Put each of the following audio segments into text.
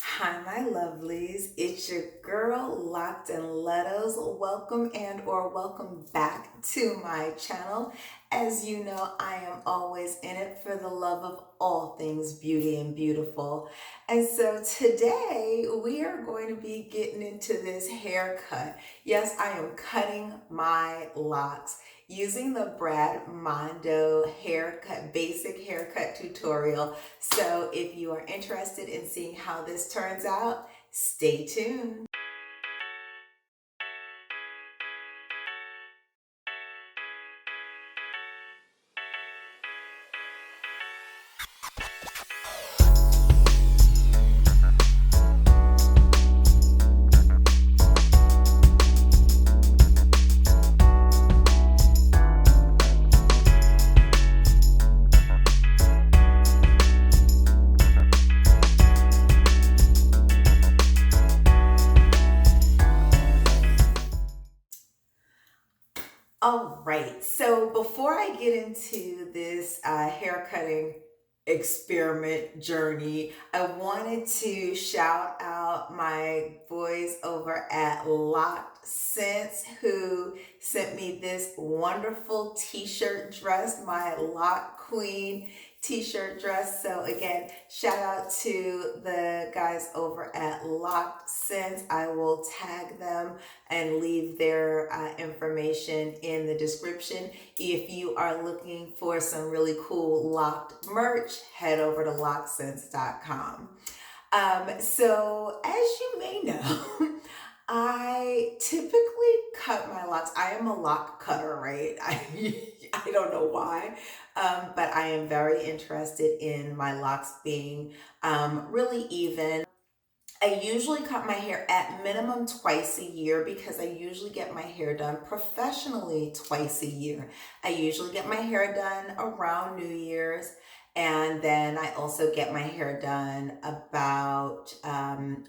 Hi, my lovelies. It's your girl, Locked and Letos. Welcome and or welcome back to my channel. As you know, I am always in it for the love of all things beauty and beautiful. And so today we are going to be getting into this haircut. Yes, I am cutting my locks using the Brad Mondo haircut, basic haircut tutorial. So if you are interested in seeing how this turns out, stay tuned. All right, so before I get into this hair cutting experiment journey, I wanted to shout out my boys over at Loc'd who sent me this wonderful t-shirt dress, my Loc Queen t-shirt dress. So again, shout out to the guys over at Loc'd. I will tag them and leave their information in the description. If you are looking for some really cool Locked merch, head over to locksense.com. So as you may know, I typically cut my locks. I am a lock cutter, right? I don't know why, but I am very interested in my locks being really even. I usually cut my hair at minimum twice a year because I usually get my hair done professionally twice a year. I usually get my hair done around New Year's, and then I also get my hair done about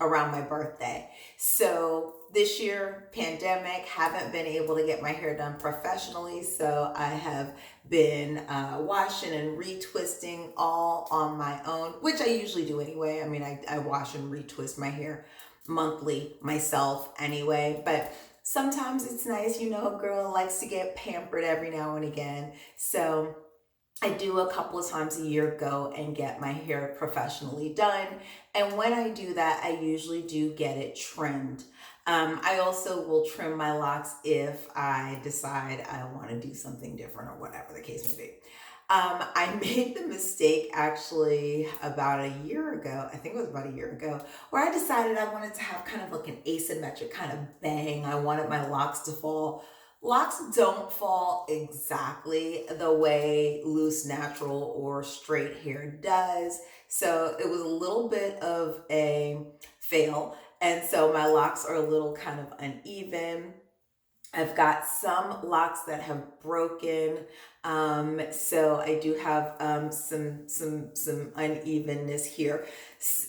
around my birthday. So this year, pandemic, haven't been able to get my hair done professionally, so I have been washing and retwisting all on my own, which I usually do anyway. I mean, I wash and retwist my hair monthly myself anyway, but sometimes it's nice, a girl likes to get pampered every now and again. So I do a couple of times a year go and get my hair professionally done. And when I do that, I usually do get it trimmed. I also will trim my locks if I decide I want to do something different or whatever the case may be. I made the mistake actually about a year ago, I think it was about a year ago, where I decided I wanted to have kind of like an asymmetric kind of bang. I wanted my locks to fall. Locks don't fall exactly the way loose, natural, or straight hair does. So it was a little bit of a fail. And so my locks are a little kind of uneven. I've got some locks that have broken, so I do have some unevenness here,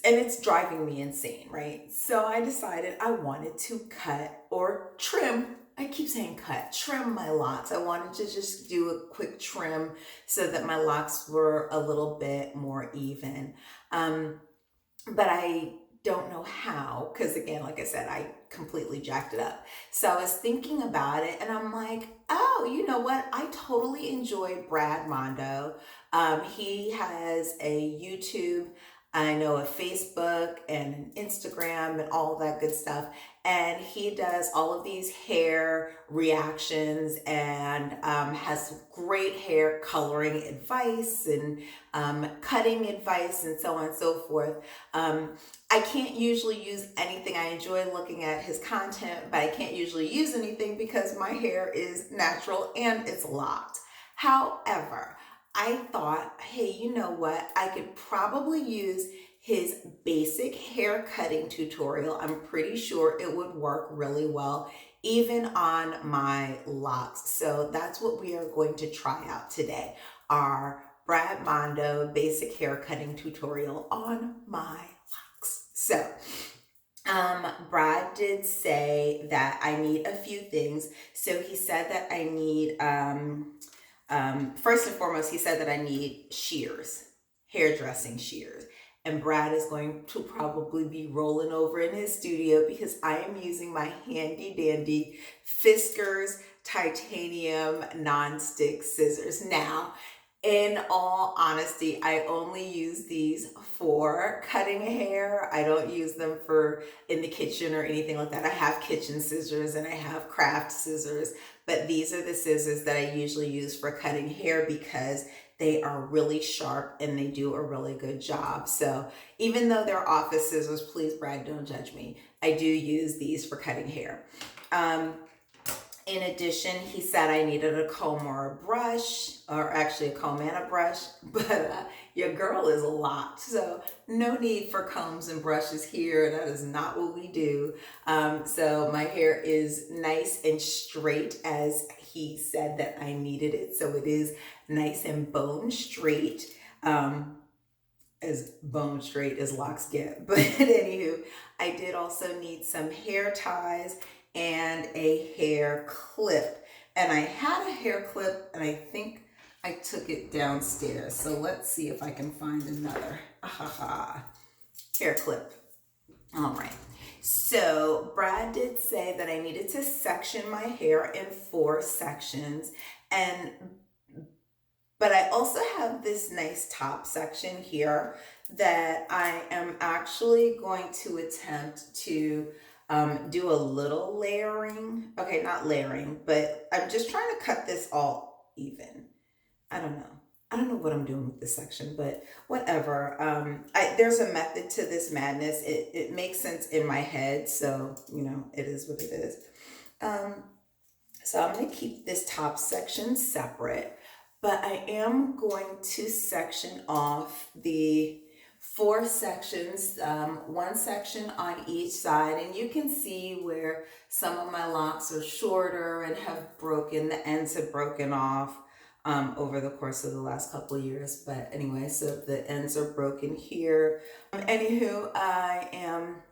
and it's driving me insane, right? So I decided I wanted to cut or trim. I keep saying cut, trim my locks. I wanted to just do a quick trim so that my locks were a little bit more even. But I don't know how, because again, like I said, I completely jacked it up. So I was thinking about it and I'm like, oh, you know what? I totally enjoyed Brad Mondo. He has a YouTube, I know a Facebook and an Instagram and all that good stuff. And he does all of these hair reactions and has great hair coloring advice and cutting advice and so on and so forth. I can't usually use anything. I enjoy looking at his content, but I can't usually use anything because my hair is natural and it's locked. However, I thought, hey, you know what? I could probably use his basic hair cutting tutorial. I'm pretty sure it would work really well, even on my locks. So that's what we are going to try out today. Our Brad Mondo basic hair cutting tutorial on my locks. So Brad did say that I need a few things. So he said that I need, first and foremost, he said that I need shears, hairdressing shears. And Brad is going to probably be rolling over in his studio because I am using my handy dandy Fiskars titanium non-stick scissors. Now, in all honesty, I only use these for cutting hair. I don't use them for in the kitchen or anything like that. I have kitchen scissors and I have craft scissors, but these are the scissors that I usually use for cutting hair because they are really sharp and they do a really good job. So even though they're office scissors, please, Brad, don't judge me. I do use these for cutting hair. In addition, he said I needed a comb or a brush, or actually a comb and a brush, but your girl is a lot. So no need for combs and brushes here. That is not what we do. So my hair is nice and straight as he said that I needed it. So it is nice and bone straight. As bone straight as locks get. But anywho, I did also need some hair ties and a hair clip. And I had a hair clip and I think I took it downstairs. So let's see if I can find another hair clip. All right. So Brad did say that I needed to section my hair in 4 sections, but I also have this nice top section here that I am actually going to attempt to do a little layering. Okay, not layering, but I'm just trying to cut this all even. I don't know. I don't know what I'm doing with this section, but whatever. There's a method to this madness. It makes sense in my head, so, you know, it is what it is. So I'm going to keep this top section separate. But I am going to section off the 4 sections, 1 section on each side. And you can see where some of my locks are shorter and have broken, the ends have broken off over the course of the last couple of years. But anyway, so the ends are broken here. Anywho, I am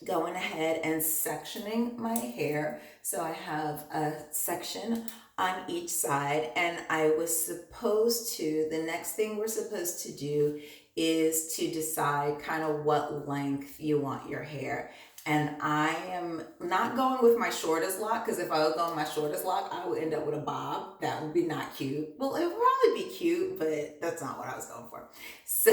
going ahead and sectioning my hair. So I have a section on each side, and I was supposed to, the next thing we're supposed to do is to decide kind of what length you want your hair. And I am not going with my shortest lock, because if I was going with my shortest lock, I would end up with a bob. That would be not cute. Well, it would probably be cute, but that's not what I was going for. So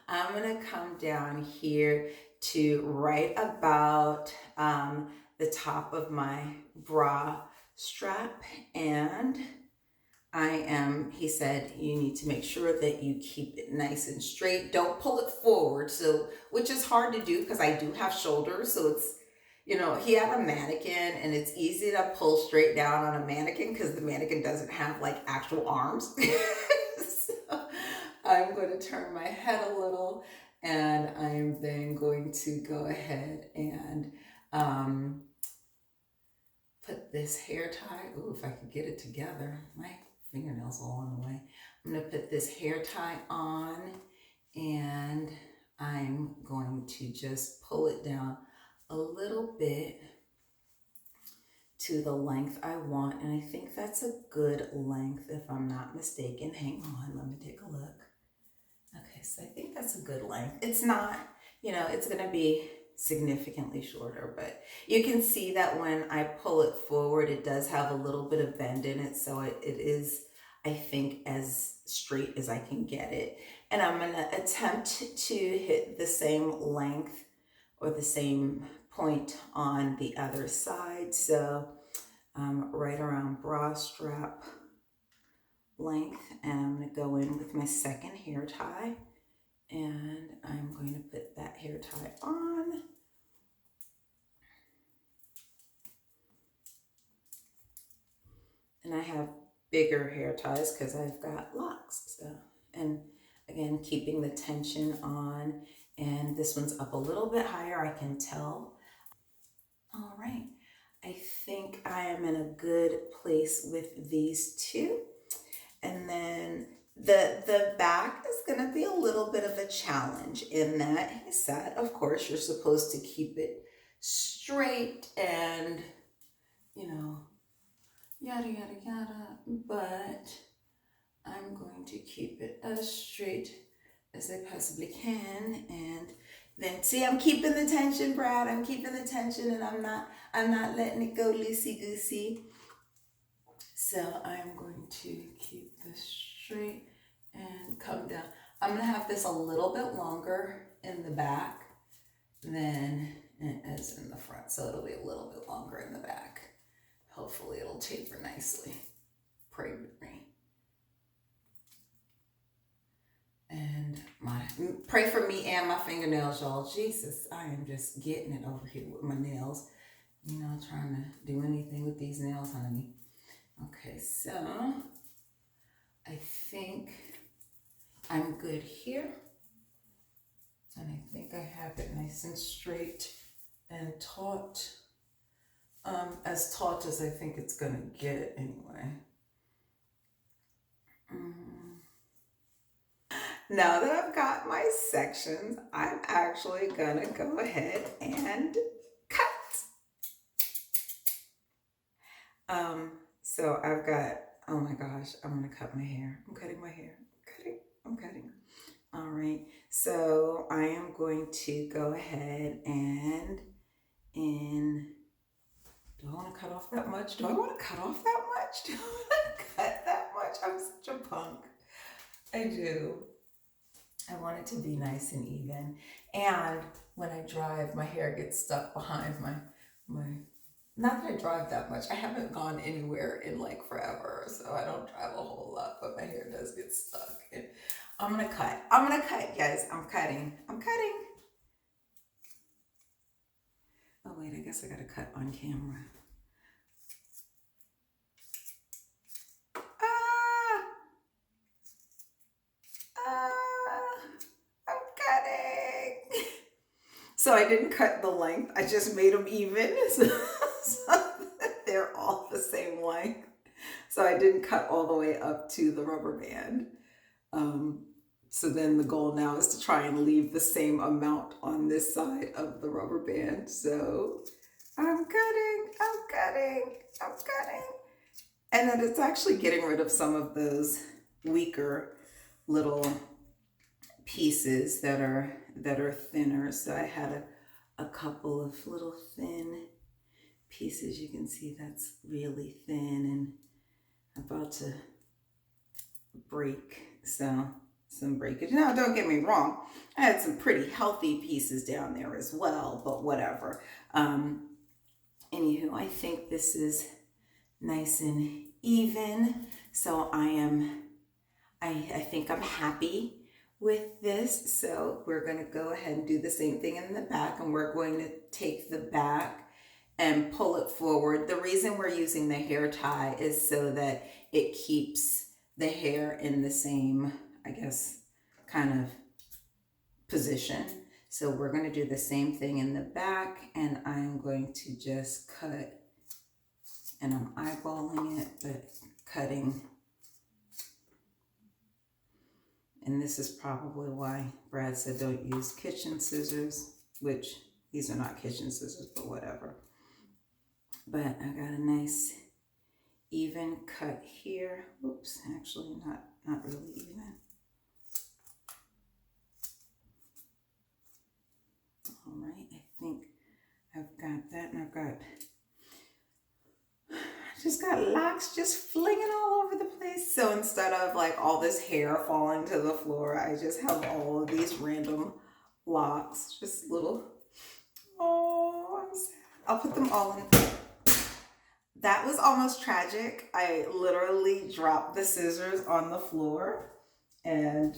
I'm going to come down here to right about the top of my bra strap, and he said you need to make sure that you keep it nice and straight. Don't pull it forward, so, which is hard to do because I do have shoulders, so it's, you know, he had a mannequin and it's easy to pull straight down on a mannequin because the mannequin doesn't have like actual arms. So I'm going to turn my head a little, and I'm then going to go ahead and put this hair tie. Ooh, if I could get it together. My fingernails all on the way. I'm going to put this hair tie on, and I'm going to just pull it down a little bit to the length I want. And I think that's a good length if I'm not mistaken. Hang on, let me take a look. Okay, so I think that's a good length. It's not, you know, it's going to be significantly shorter, but you can see that when I pull it forward, it does have a little bit of bend in it. So it is, I think, as straight as I can get it. And I'm going to attempt to hit the same length or the same point on the other side. So right around bra strap length, and I'm going to go in with my second hair tie, and I'm going to put that hair tie on. And I have bigger hair ties because I've got locks. So, and again, keeping the tension on, and this one's up a little bit higher, I can tell. All right, I think I am in a good place with these two. And then the back is going to be a little bit of a challenge in that he said, of course, you're supposed to keep it straight and, you know, yada, yada, yada, but I'm going to keep it as straight as I possibly can. And then see, I'm keeping the tension, Brad. I'm keeping the tension, and I'm not letting it go loosey goosey. So I'm going to keep this straight and come down. I'm gonna have this a little bit longer in the back than it is in the front. So it'll be a little bit longer in the back. Hopefully it'll taper nicely. Pray with me. And pray for me and my fingernails, y'all. Jesus, I am just getting it over here with my nails. You know, trying to do anything with these nails, honey. Okay, so I think I'm good here. And I think I have it nice and straight and taut. As taut as I think it's gonna get anyway. Now that I've got my sections, I'm actually gonna go ahead and cut. So I've got, oh my gosh, I'm gonna cut my hair. I'm cutting my hair. I'm cutting. All right, so I am going to go ahead and do I want to cut off that much? Do I want to cut off that much? Do I want to cut that much? I'm such a punk. I do. I want it to be nice and even. And when I drive, my hair gets stuck behind my not that I drive that much. I haven't gone anywhere in like forever, so I don't drive a whole lot, but my hair does get stuck. And I'm gonna cut, guys. I'm cutting. Oh wait, I guess I gotta cut on camera. I'm cutting. So I didn't cut the length. I just made them even, so they're all the same length. So I didn't cut all the way up to the rubber band. So then the goal now is to try and leave the same amount on this side of the rubber band. So I'm cutting. And then it's actually getting rid of some of those weaker little pieces that are thinner. So I had a couple of little thin pieces. You can see that's really thin and about to break. So some breakage. Now, don't get me wrong. I had some pretty healthy pieces down there as well, but whatever. Anywho, I think this is nice and even. So I think I'm happy with this. So we're going to go ahead and do the same thing in the back, and we're going to take the back and pull it forward. The reason we're using the hair tie is so that it keeps the hair in the same, I guess, kind of position. So we're going to do the same thing in the back, and I'm going to just cut, and I'm eyeballing it, but cutting. And this is probably why Brad said don't use kitchen scissors, which these are not kitchen scissors, but whatever. But I got a nice even cut here. Oops, actually not really even. All right, I think I've got that, and just got locks just flinging all over the place. So instead of like all this hair falling to the floor, I just have all of these random locks, just little, oh, I'm sad. I'll put them all in. That was almost tragic. I literally dropped the scissors on the floor, and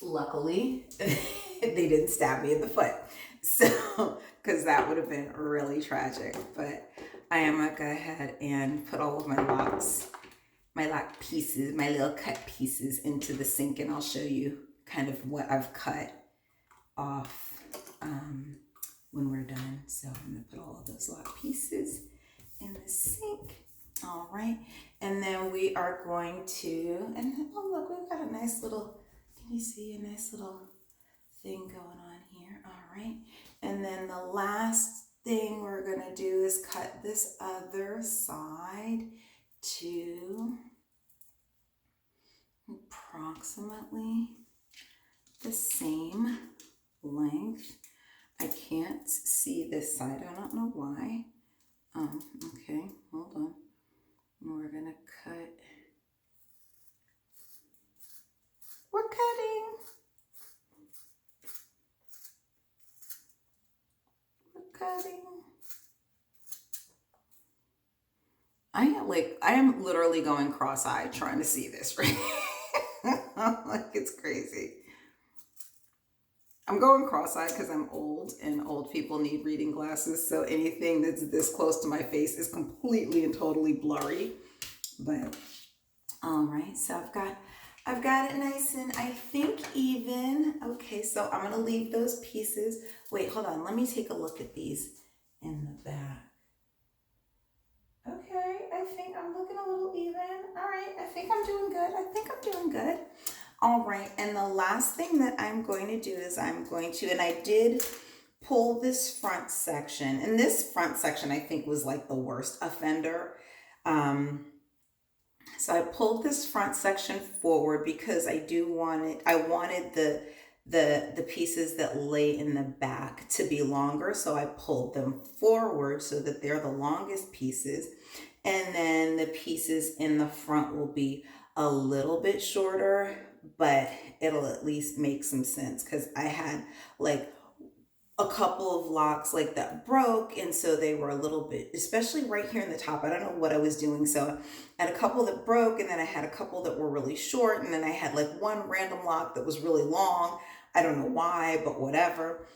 luckily they didn't stab me in the foot. So, because that would have been really tragic. But I am going to go ahead and put all of my locks, my lock pieces, my little cut pieces into the sink, and I'll show you kind of what I've cut off when we're done. So I'm going to put all of those lock pieces in the sink. All right. And then we are going to, and oh look, we've got a nice little, can you see a nice little thing going on here? All right. And then the last thing we're going to do is cut this other side to approximately the same length. I can't see this side. I don't know why. Okay, hold on. We're gonna cut. We're cutting. We're cutting. I am literally going cross-eyed trying to see this, right? Like, it's crazy. I'm going cross-eyed because I'm old and old people need reading glasses. So anything that's this close to my face is completely and totally blurry. But all right, so I've got it nice and I think even. Okay, so I'm gonna leave those pieces. Wait, hold on. Let me take a look at these in the back. Okay, I think I'm looking a little even. All right, I think I'm doing good. I think I'm doing good. All right, and the last thing that I'm going to do is and I did pull this front section, and this front section I think was like the worst offender. So I pulled this front section forward because I wanted the pieces that lay in the back to be longer. So I pulled them forward so that they're the longest pieces. And then the pieces in the front will be a little bit shorter, but it'll at least make some sense because I had like a couple of locks like that broke, and so they were a little bit, especially right here in the top. I don't know what I was doing. So I had a couple that broke, and then I had a couple that were really short, and then I had like one random lock that was really long. I don't know why, but whatever.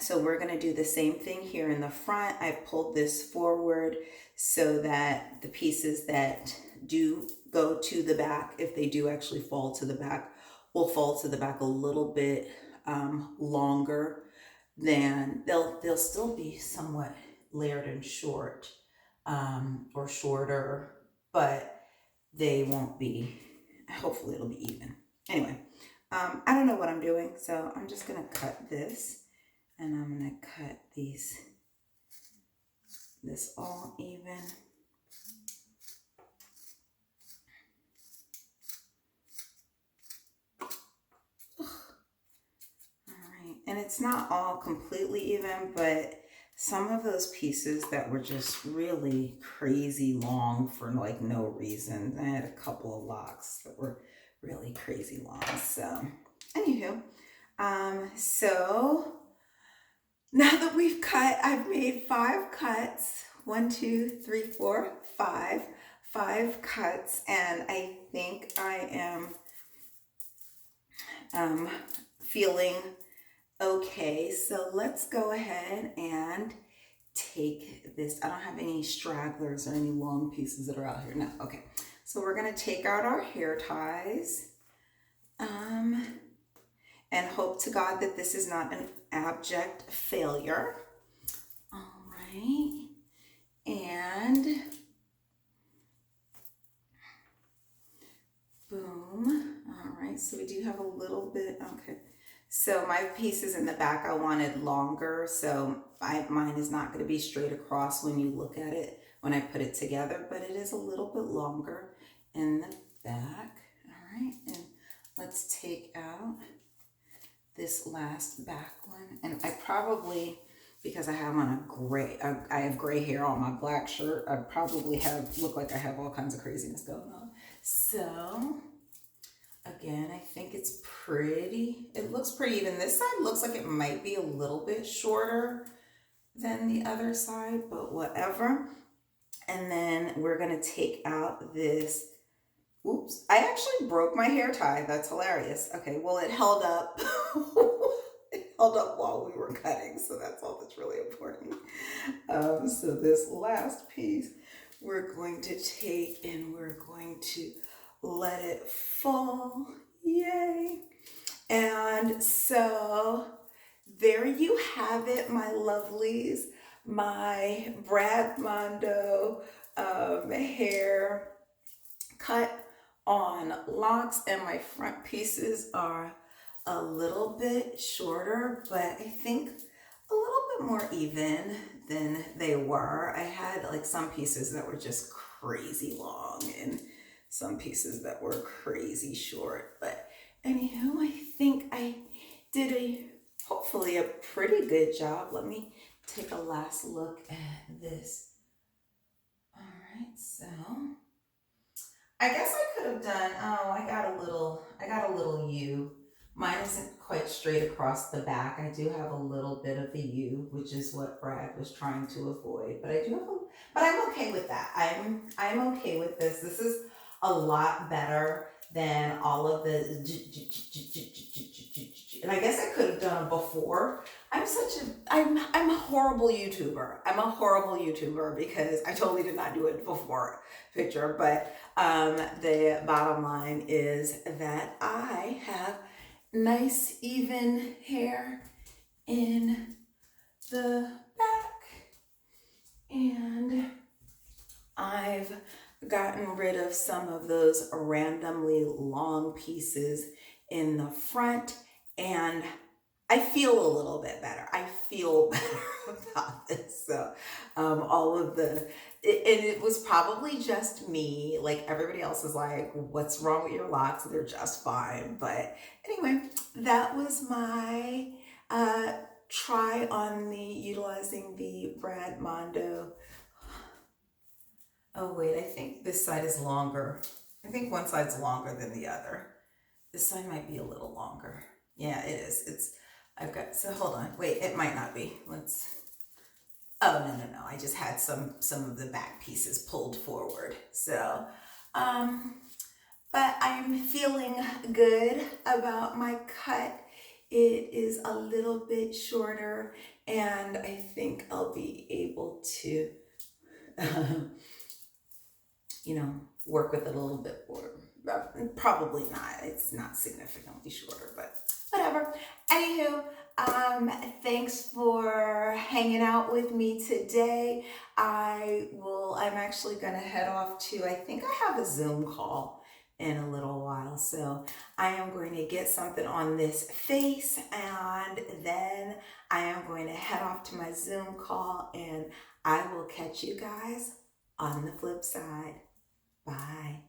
So we're going to do the same thing here in the front. I pulled this forward so that the pieces that do go to the back, if they do actually fall to the back, will fall to the back a little bit longer. Then they'll still be somewhat layered and short or shorter, but they won't be, hopefully it'll be even. Anyway, I don't know what I'm doing, so I'm just gonna cut this and I'm gonna cut this all even. And it's not all completely even, but some of those pieces that were just really crazy long for like no reason. I had a couple of locks that were really crazy long. So anywho, so now that we've cut, I've made 5 cuts. 1, 2, 3, 4, 5. 5 cuts, and I think I am feeling okay. So let's go ahead and take this. I don't have any stragglers or any long pieces that are out here. No, okay. So we're gonna take out our hair ties and hope to God that this is not an abject failure. All right, and boom. All right, so we do have a little bit, okay. So my pieces in the back I wanted longer, so mine is not going to be straight across when you look at it when I put it together, but it is a little bit longer in the back. All right, and let's take out this last back one. And I probably, because I have on a gray, I have gray hair on my black shirt, I probably look like I have all kinds of craziness going on. So again, I think it's pretty, it looks pretty even. This side looks like it might be a little bit shorter than the other side, but whatever. And then we're gonna take out this, oops, I actually broke my hair tie. That's hilarious. Okay, well it held up. It held up while we were cutting, so that's all that's really important. So this last piece, we're going to take and we're going to let it fall. Yay. And so there you have it, my lovelies. My Brad Mondo hair cut on locks, and my front pieces are a little bit shorter, but I think a little bit more even than they were. I had like some pieces that were just crazy long and some pieces that were crazy short, but Anywho, I think I did hopefully a pretty good job. Let me take a last look at this. All right, so I guess I could have done, oh, I got a little U. Mine isn't quite straight across the back. I do have a little bit of a U, which is what Brad was trying to avoid. But I do have a, but I'm okay with that. I'm okay with this. This is a lot better than all of the, and I guess I could have done it before. I'm a horrible YouTuber. I'm a horrible YouTuber because I totally did not do it before picture, but the bottom line is that I have nice even hair in the back, and I've gotten rid of some of those randomly long pieces in the front, and I feel a little bit better. I feel better about this. So all of and it was probably just me. Like everybody else is like, what's wrong with your locks? They're just fine. But anyway, that was my try on utilizing the Brad Mondo. Oh wait, I think this side is longer. I think one side's longer than the other. This side might be a little longer. Yeah, it is. I've got, so hold on. Wait, it might not be. Oh, no. I just had some of the back pieces pulled forward. So, but I'm feeling good about my cut. It is a little bit shorter, and I think I'll be able to, work with it a little bit more. Probably not. It's not significantly shorter, but whatever. Anywho, thanks for hanging out with me today. I'm actually going to head off to, I think I have a Zoom call in a little while. So I am going to get something on this face, and then I am going to head off to my Zoom call, and I will catch you guys on the flip side. Bye.